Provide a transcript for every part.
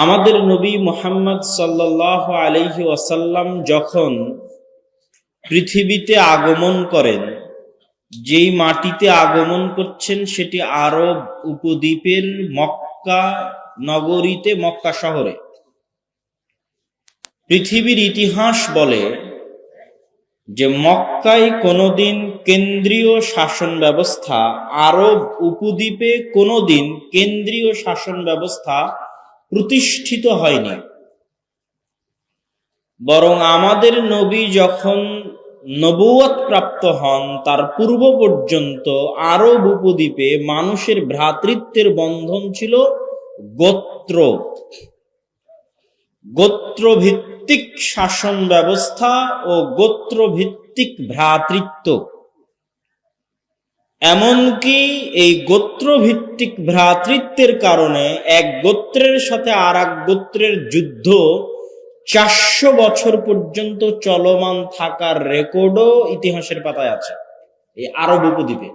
আমাদের নবী মুহাম্মদ সাল্লাল্লাহু আলাইহি ওয়াসাল্লাম যখন পৃথিবীতে আগমন করেন, যেই মাটিতে আগমন করছেন সেটি আরব উপদ্বীপের মক্কা নগরীতে, মক্কা শহরে। পৃথিবীর ইতিহাস বলে যে মক্কায় কোনোদিন কেন্দ্রীয় শাসন ব্যবস্থা, আরব উপদ্বীপে কোনোদিন কেন্দ্রীয় শাসন ব্যবস্থা প্রতিষ্ঠিত হয়নি। বরং আমাদের নবী যখন নবুয়ত প্রাপ্ত হন তার পূর্ব পর্যন্ত আরব উপদ্বীপে মানুষের ভ্রাতৃত্বের বন্ধন ছিল গোত্রভিত্তিক শাসন ব্যবস্থা ও গোত্রভিত্তিক ভ্রাতৃত্ব। এমনকি এই গোত্রভিত্তিক ভ্রাতৃত্বের কারণে এক গোত্রের সাথে আর এক গোত্রের যুদ্ধ 400 বছর পর্যন্ত চলমান থাকার রেকর্ডও ইতিহাসের পাতায় আছে এই আরব উপদ্বীপে।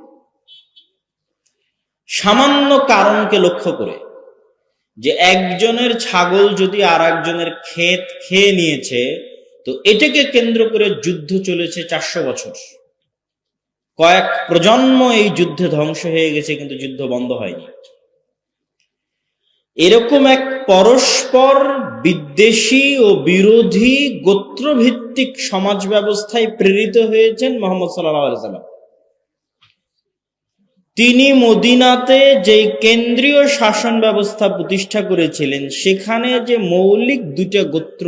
সামান্য কারণকে লক্ষ্য করে, যে একজনের ছাগল যদি আর একজনের ক্ষেত খেয়ে নিয়েছে, তো এটাকে কেন্দ্র করে যুদ্ধ চলেছে 400 বছর। কয়েক প্রজন্ম এই যুদ্ধে ধ্বংস হয়ে গেছে, কিন্তু যুদ্ধ বন্ধ হয়নি। এরকম এক পরস্পর বিদ্বেষী ও বিরোধী গোত্রভিত্তিক সমাজ ব্যবস্থায় প্রেরিত হয়েছেন মুহাম্মদ সাল্লাল্লাহু আলাইহি ওয়াসাল্লাম। তিনি মদিনাতে যে কেন্দ্রীয় শাসন ব্যবস্থা প্রতিষ্ঠা করেছিলেন, সেখানে যে মৌলিক দুইটা গোত্র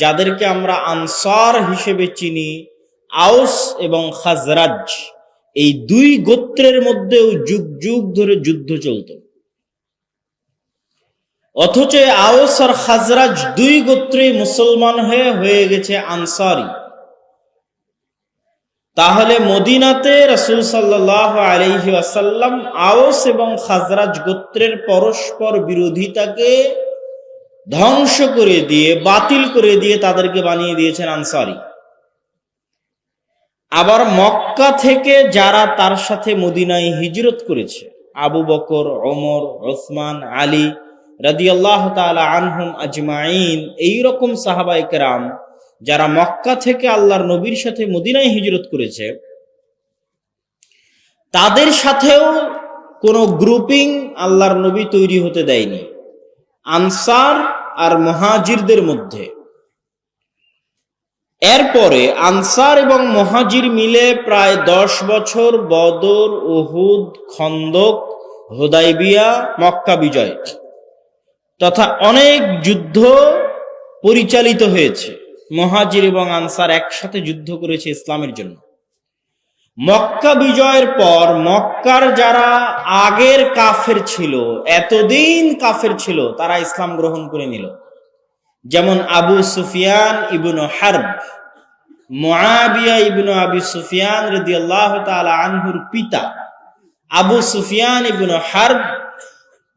যাদেরকে আমরা আনসার হিসেবে চিনি, আউস এবং খাজরাজ, এই দুই গোত্রের মধ্যেও যুগ যুগ ধরে যুদ্ধ চলত। অথচ আউস আর খাজরাজ দুই গোত্রই মুসলমান হয়ে গেছে আনসারি। তাহলে মদিনাতে রাসূল সাল্লাল্লাহু আলাইহি ওয়াসাল্লাম আউস এবং খাজরাজ গোত্রের পরস্পর বিরোধিতাকে ধ্বংস করে দিয়ে, বাতিল করে দিয়ে তাদেরকে বানিয়ে দিয়েছেন আনসারি। আবার মক্কা থেকে যারা তার সাথে মদিনায় হিজরত করেছে, আবু বকর, ওমর, ওসমান, আলী রাদিয়াল্লাহু তাআলা আনহুম আজমাইন, এইরকম সাহাবায়ে কেরাম যারা মক্কা থেকে আল্লাহর নবীর সাথে মদিনায় হিজরত করেছে, তাদের সাথেও কোনো গ্রুপিং আল্লাহর নবী তৈরি হতে দেয়নি আনসার আর মুহাজিরদের মধ্যে। এরপরে আনসার এবং মুহাজির মিলে প্রায় 10 বছর বদর, উহুদ, খন্দক, হুদাইবিয়া, মক্কা বিজয় তথা অনেক যুদ্ধ পরিচালিত হয়েছে। মুহাজির এবং আনসার একসাথে যুদ্ধ করেছে ইসলামের জন্য। মক্কা বিজয়ের পর মক্কার যারা আগের কাফের ছিল, এতদিন কাফের ছিল, তারা ইসলাম গ্রহণ করে নিল। যেমন আবু সুফিয়ান ইবনু হারব, মুআবিয়া ইবনু আবি সুফিয়ান রাদিয়াল্লাহু তাআলা আনহুর পিতা আবু সুফিয়ান ইবনু হারব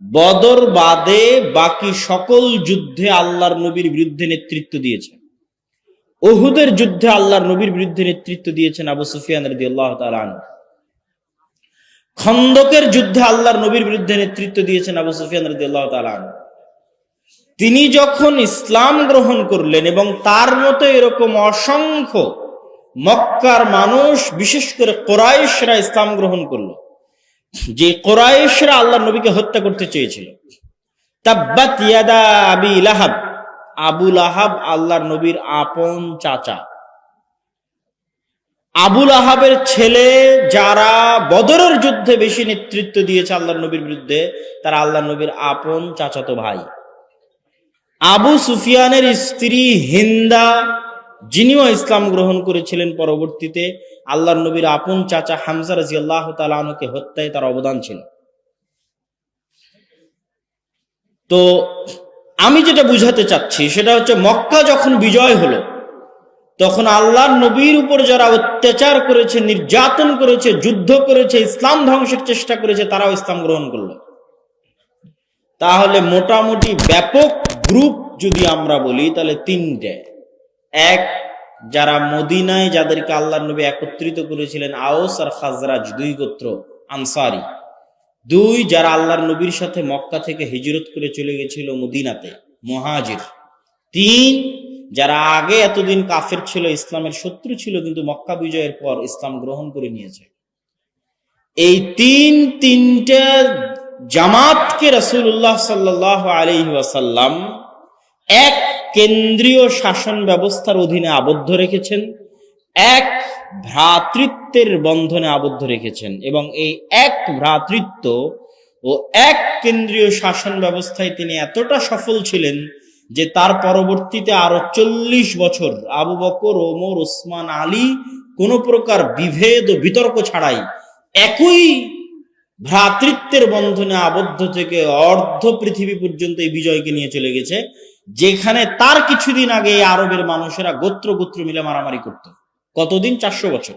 বদর বাদে বাকি সকল যুদ্ধে আল্লাহর নবীর বিরুদ্ধে নেতৃত্ব দিয়েছেন। উহুদের যুদ্ধে আল্লাহর নবীর বিরুদ্ধে নেতৃত্ব দিয়েছেন আবু সুফিয়ান রাদিয়াল্লাহু তাআলা আনহু। খন্দকের যুদ্ধে আল্লাহর নবীর বিরুদ্ধে নেতৃত্ব দিয়েছেন আবু সুফিয়ান রাদিয়াল্লাহু তাআলা আনহু। তিনি যখন ইসলাম গ্রহণ করলেন এবং তার মতো এরকম অসংখ্য মক্কার মানুষ, বিশেষ করে কুরাইশরা ইসলাম গ্রহণ করলো, যে কুরাইশরা আল্লাহর নবীকে হত্যা করতে চেয়েছিল। তাব্বাত ইয়াদা আবি লাহাব, আবু লাহাব আল্লাহর নবীর আপন চাচা। আবু লাহাবের ছেলে যারা বদরের যুদ্ধে বেশি নেতৃত্ব দিয়েছে আল্লাহর নবীর বিরুদ্ধে, তারা আল্লাহর নবীর আপন চাচাতো ভাই। আবু সুফিয়ানের স্ত্রী হিন্দা, যিনিও ইসলাম গ্রহণ করেছিলেন পরবর্তীতে, আল্লাহর নবীর আপন চাচা হামজা রাদিয়াল্লাহু তাআলা আনহুকে হত্যায় তার অবদান ছিল। তো আমি যেটা বুঝাতে চাচ্ছি সেটা হচ্ছে, মক্কা যখন বিজয় হলো, তখন আল্লাহর নবীর উপর যারা অত্যাচার করেছে, নির্যাতন করেছে, যুদ্ধ করেছে, ইসলাম ধ্বংসের চেষ্টা করেছে, তারাও ইসলাম গ্রহণ করলো। তাহলে মোটামুটি ব্যাপক গ্রুপ যদি আমরা বলি, তাহলে তিনটে। এক, যারা মদিনায় যাদেরকে আল্লাহর নবী একত্রিত করেছিলেন, আউস আর খাজরাজ দুই গোত্র আনসারি। দুই, যারা আল্লাহর নবীর সাথে মক্কা থেকে হিজরত করে চলে গেছিল মদিনাতে, মুহাজির। 3 যারা আগে এতদিন কাফের ছিল, ইসলামের শত্রু ছিল, কিন্তু মক্কা বিজয়ের পর ইসলাম গ্রহণ করে নিয়েছে। এই তিনটা জামাতকে রাসূলুল্লাহ সাল্লাল্লাহু আলাইহি ওয়াসাল্লাম এক কেন্দ্রীয় শাসন ব্যবস্থার অধীনে আবদ্ধ রেখেছেন, এক ভ্রাতৃত্বের বন্ধনে আবদ্ধ রেখেছেন, এবং এই এক ভ্রাতৃত্ব ও এক কেন্দ্রীয় শাসন ব্যবস্থায় তিনি এতটা সফল ছিলেন যে তার পরবর্তীতে আরো 40 বছর আবু বকর, ওমর, ওসমান, আলী কোন প্রকার বিভেদ ও বিতর্ক ছাড়াই একই ভ্রাতৃত্বের বন্ধনে আবদ্ধ থেকে অর্ধ পৃথিবী পর্যন্ত এই বিজয়কে নিয়ে চলে গেছে, যেখানে তার কিছুদিন আগে আরবের মানুষেরা গোত্র গোত্র মিলে মারামারি করত। কতদিন? 400 বছর।